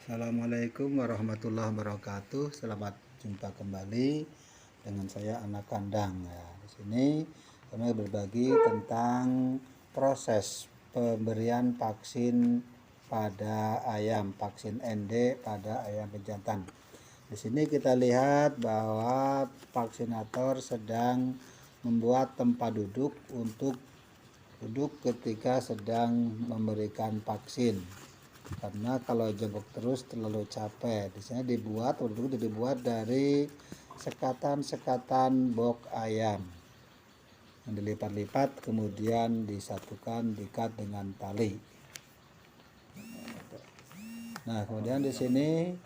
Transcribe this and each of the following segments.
Assalamualaikum warahmatullahi wabarakatuh. Selamat jumpa kembali dengan saya Anak Kandang. Ya, di sini kami berbagi tentang proses pemberian vaksin pada ayam, vaksin ND pada ayam pejantan. Di sini kita lihat bahwa vaksinator sedang membuat tempat duduk untuk duduk ketika sedang memberikan vaksin. Karena kalau jongkok terus terlalu capek. Di sini dibuat dari sekatan-sekatan box ayam yang dilipat-lipat kemudian disatukan, diikat dengan tali. Nah, kemudian di sini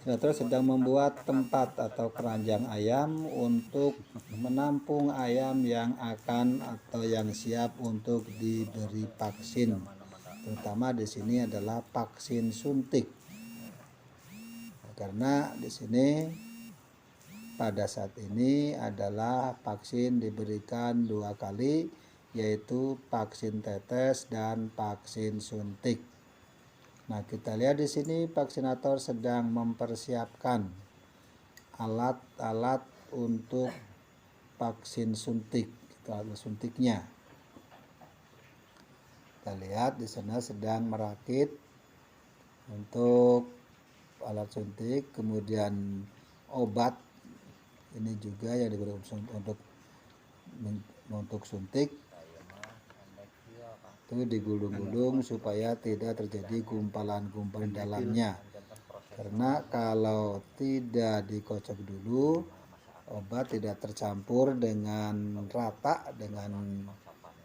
senator sedang membuat tempat atau keranjang ayam untuk menampung ayam yang akan atau yang siap untuk diberi vaksin. Terutama di sini adalah vaksin suntik. Karena di sini pada saat ini adalah vaksin diberikan 2 kali, yaitu vaksin tetes dan vaksin suntik. Nah, kita lihat di sini vaksinator sedang mempersiapkan alat-alat untuk vaksin suntik, alat suntiknya. Kita lihat di sana sedang merakit untuk alat suntik, kemudian obat ini juga yang diberi untuk suntik itu digulung-gulung supaya tidak terjadi gumpalan-gumpalan dalamnya. Karena kalau tidak dikocok dulu, obat tidak tercampur dengan rata dengan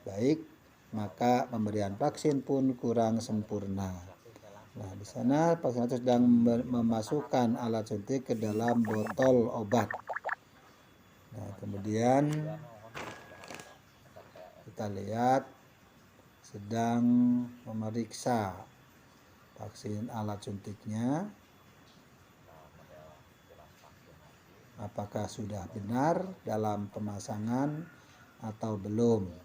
baik, maka pemberian vaksin pun kurang sempurna. Nah, di sana vaksinator sedang memasukkan alat suntik ke dalam botol obat. Nah, kemudian kita lihat sedang memeriksa vaksin alat suntiknya, apakah sudah benar dalam pemasangan atau belum.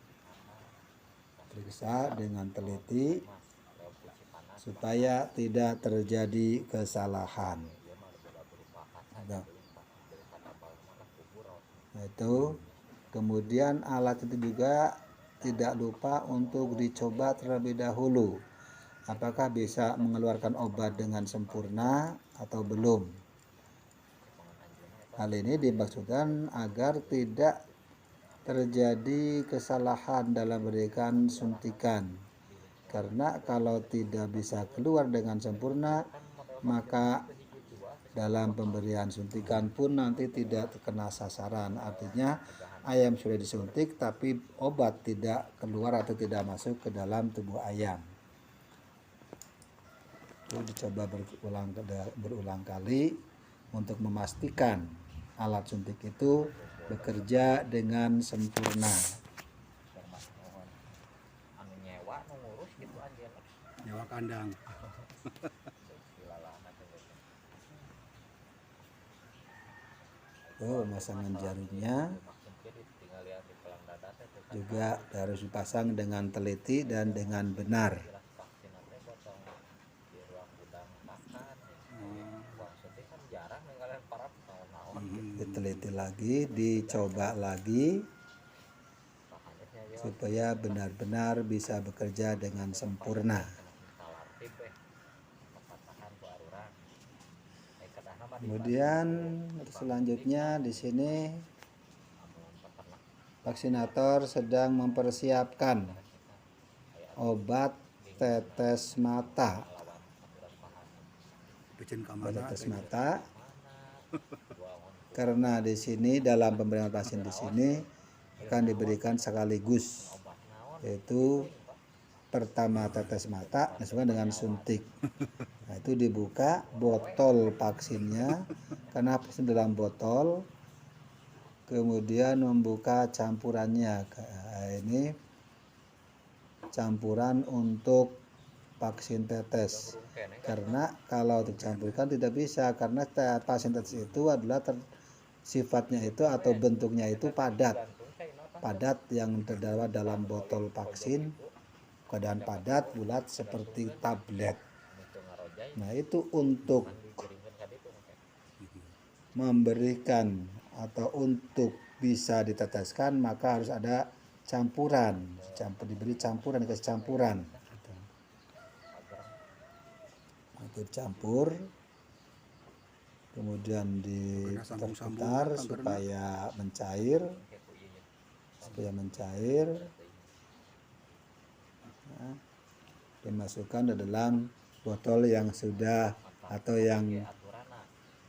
Periksa dengan teliti supaya tidak terjadi kesalahan. Nah, itu kemudian alat itu juga tidak lupa untuk dicoba terlebih dahulu apakah bisa mengeluarkan obat dengan sempurna atau belum. Hal ini dimaksudkan agar tidak terjadi kesalahan dalam memberikan suntikan. Karena kalau tidak bisa keluar dengan sempurna, maka dalam pemberian suntikan pun nanti tidak terkena sasaran. Artinya ayam sudah disuntik tapi obat tidak keluar atau tidak masuk ke dalam tubuh ayam. Itu dicoba berulang kali untuk memastikan alat suntik itu bekerja dengan sempurna. Nyawa kandang. Pemasangan jarumnya juga harus dipasang dengan teliti dan dengan benar. Diteliti lagi, dicoba lagi supaya benar-benar bisa bekerja dengan sempurna. Kemudian selanjutnya di sini vaksinator sedang mempersiapkan obat tetes mata. Tetes mata. Karena di sini dalam pemberian vaksin di sini akan diberikan sekaligus, yaitu pertama tetes mata disesuaikan dengan suntik. Nah, itu dibuka botol vaksinnya, karena vaksin dalam botol, kemudian membuka campurannya. Nah, ini campuran untuk vaksin tetes. Karena kalau dicampurkan tidak bisa, karena vaksin tetes itu adalah sifatnya itu atau bentuknya itu padat yang terdapat dalam botol vaksin, keadaan padat bulat seperti tablet. Nah, itu untuk memberikan atau untuk bisa diteteskan maka harus ada campuran, diberi campuran, dikasih campuran. Itu dicampur, kemudian diputar supaya mencair, Nah, dimasukkan ke dalam botol yang sudah atau yang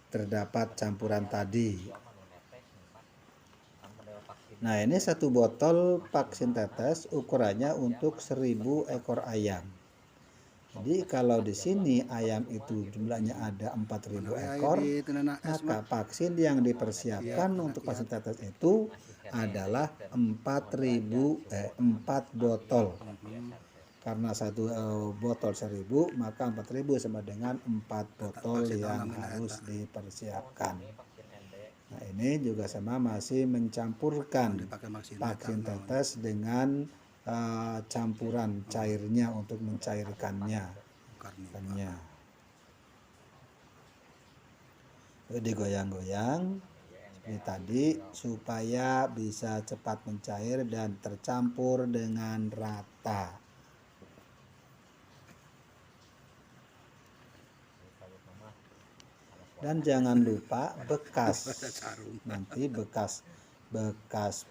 terdapat campuran tadi. Nah, ini satu botol vaksin tetes ukurannya untuk 1000 ekor ayam. Jadi kalau di sini ayam itu jumlahnya ada 4000 ekor, maka vaksin yang dipersiapkan untuk vaksin tetes itu adalah 4 botol. Karena satu botol 1000, maka 4000 sama dengan 4 botol yang harus dipersiapkan. Nah, ini juga sama, masih mencampurkan vaksin tetes dengan campuran cairnya untuk mencairkannya. Digoyang-goyang seperti tadi supaya bisa cepat mencair dan tercampur dengan rata. Dan jangan lupa nanti bekas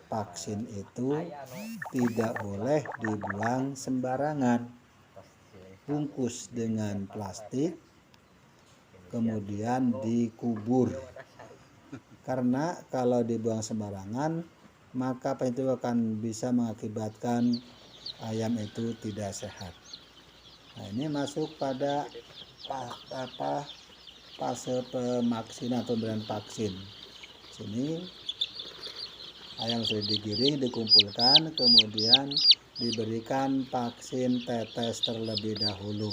vaksin itu tidak boleh dibuang sembarangan. Bungkus dengan plastik, kemudian dikubur. Karena kalau dibuang sembarangan, maka itu akan bisa mengakibatkan ayam itu tidak sehat. Nah, ini masuk pada fase pemaksinan atau pemberian vaksin. Sini ayam sudah digiring, dikumpulkan, kemudian diberikan vaksin tetes terlebih dahulu.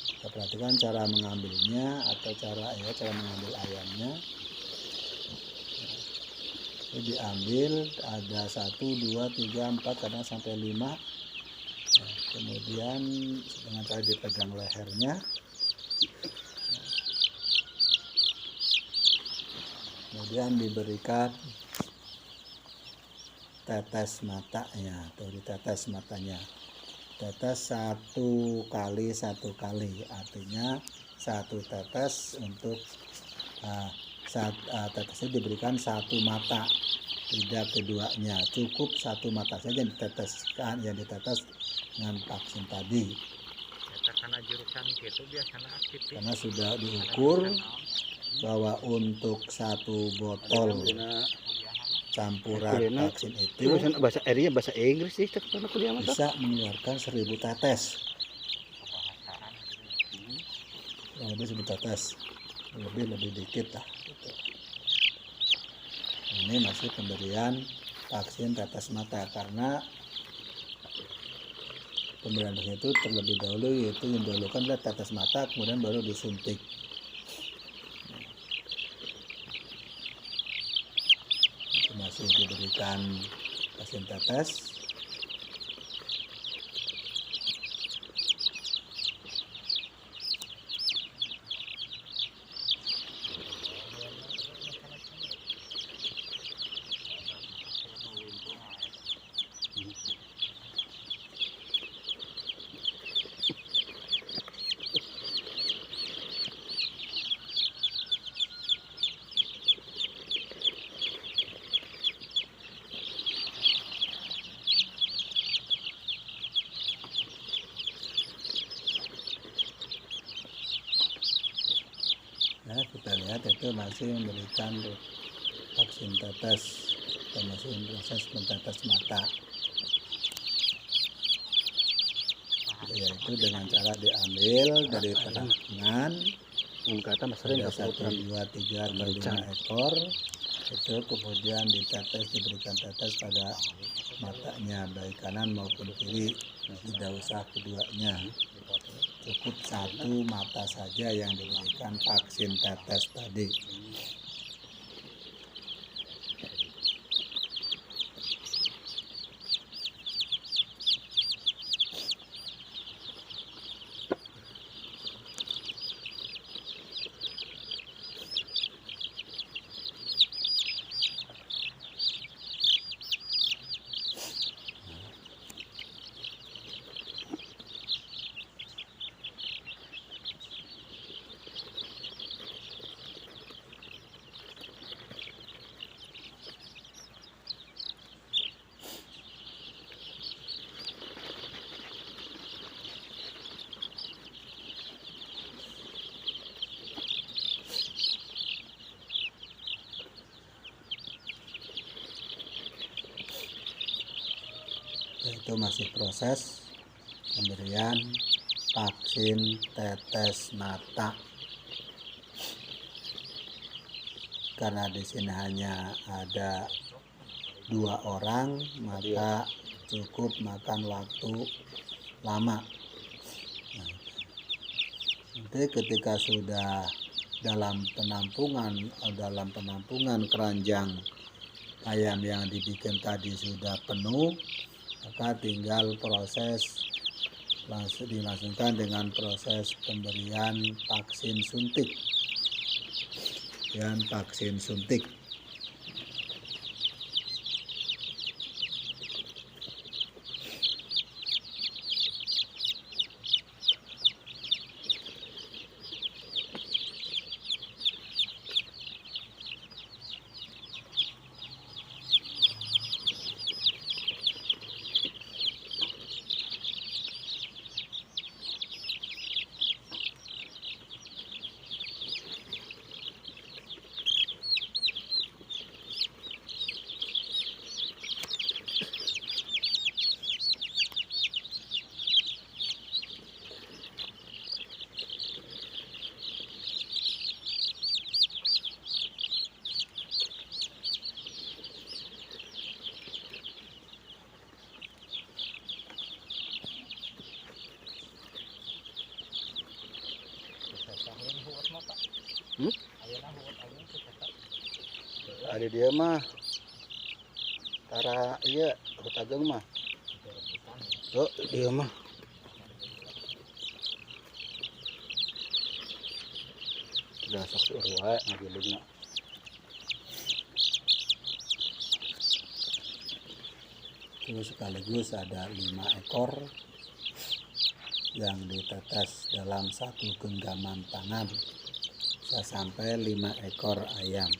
Kita perhatikan cara mengambilnya atau cara mengambil ayamnya. Ini diambil ada 1, 2, 3, 4, kadang sampai 5. Nah, kemudian dengan cara dipegang lehernya. Kemudian diberikan tetes matanya atau ditetes matanya. Tetes 1 kali 1 kali, artinya 1 tetes untuk tetesnya diberikan 1 mata, tidak keduanya. Cukup 1 mata saja yang ditetes dengan vaksin tadi. Karena sudah diukur bahwa untuk 1 botol campuran vaksin itu bahasa Inggris sih bisa mengeluarkan 1000 tetes. Lebih 1000 tetes, lebih dikit lah. Gitu. Ini masih pemberian vaksin tetes mata, karena pemberian vaksin itu terlebih dahulu, yaitu yang didahulukan adalah tetes mata, kemudian baru disuntik. Masih diberikan vaksin tetes. Nah, kita lihat itu masih memberikan vaksin tetes atau masih proses mentetes mata, yaitu dengan cara diambil dari perahungan ada 1, 2, 3, 5 ekor itu, kemudian diberikan tetes pada matanya baik kanan maupun kiri, tidak usah keduanya, cukup 1 mata saja yang diberikan vaksin tetes tadi. masih proses pemberian vaksin tetes mata. Karena di sini hanya ada 2 orang, maka cukup makan waktu lama. Nanti ketika sudah dalam penampungan keranjang ayam yang dibikin tadi sudah penuh, maka tinggal dilangsungkan dengan proses pemberian vaksin suntik. Ada dia mah tara iya hutageng mah. Tuh dia mah. Udah sok urwa ngagilingna. Itu sekaligus ada 5 ekor yang ditetes dalam satu genggaman tangan, bisa sampai 5 ekor ayam.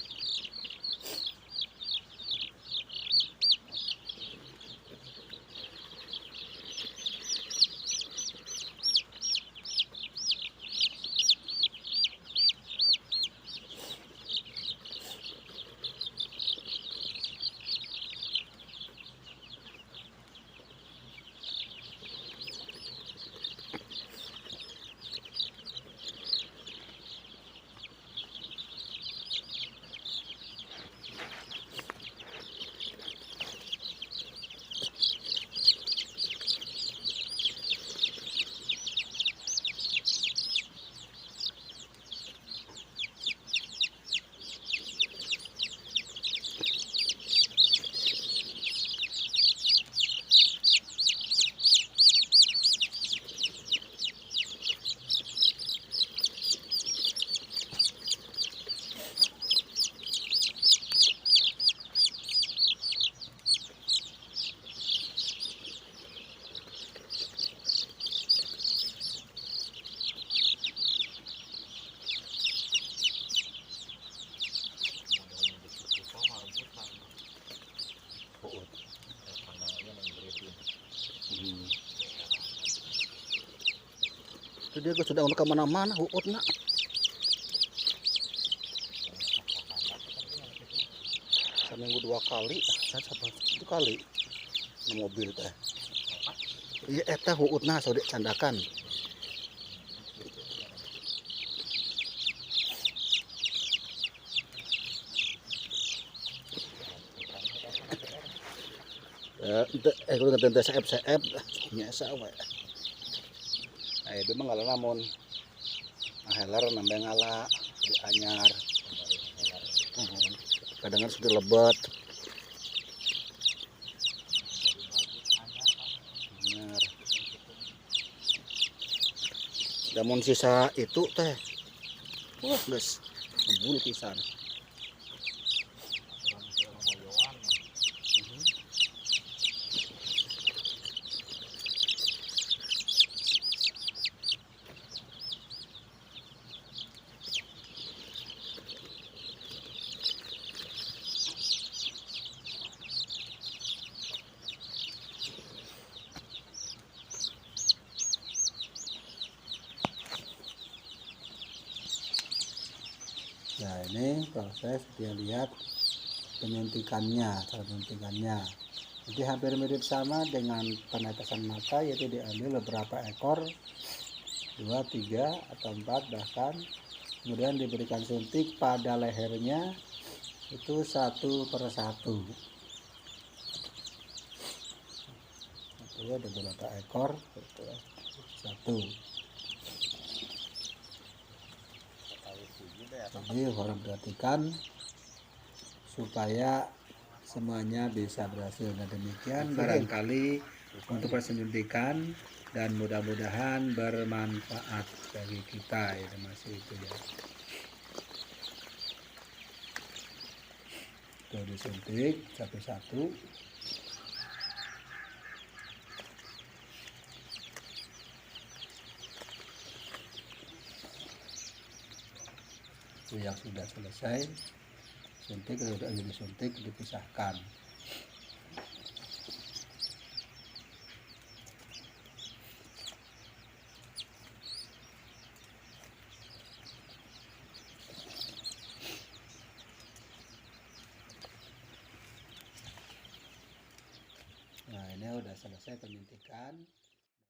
Itu dia sudah udah kemana-mana huutna. Seminggu 2 kali, satu kali di mobil teh. Iya eta huutna saudek candakan. Kudu ngeten teh saep-saep nyesa we. Ayo mah ngala namun heler nambah ngala di anyar. Kadang sudah lebat. Anyar. Namun sisa itu teh. Wah, guys. Ngebul pisan. Nah, ini proses dia lihat penyuntikannya, cara penyuntikannya. Jadi hampir mirip sama dengan penetesan mata, yaitu diambil beberapa ekor, 2, 3, atau 4 bahkan, kemudian diberikan suntik pada lehernya itu 1 per 1. Itu ada beberapa ekor, 1. Jadi harus perhatikan supaya semuanya bisa berhasil. Nah demikian barangkali untuk penyuntikan, dan mudah-mudahan bermanfaat bagi kita ya masih itu ya. Tuh disuntik satu-satu. Itu yang sudah selesai suntik, sudah disuntik dipisahkan. Nah ini udah selesai penyuntikan.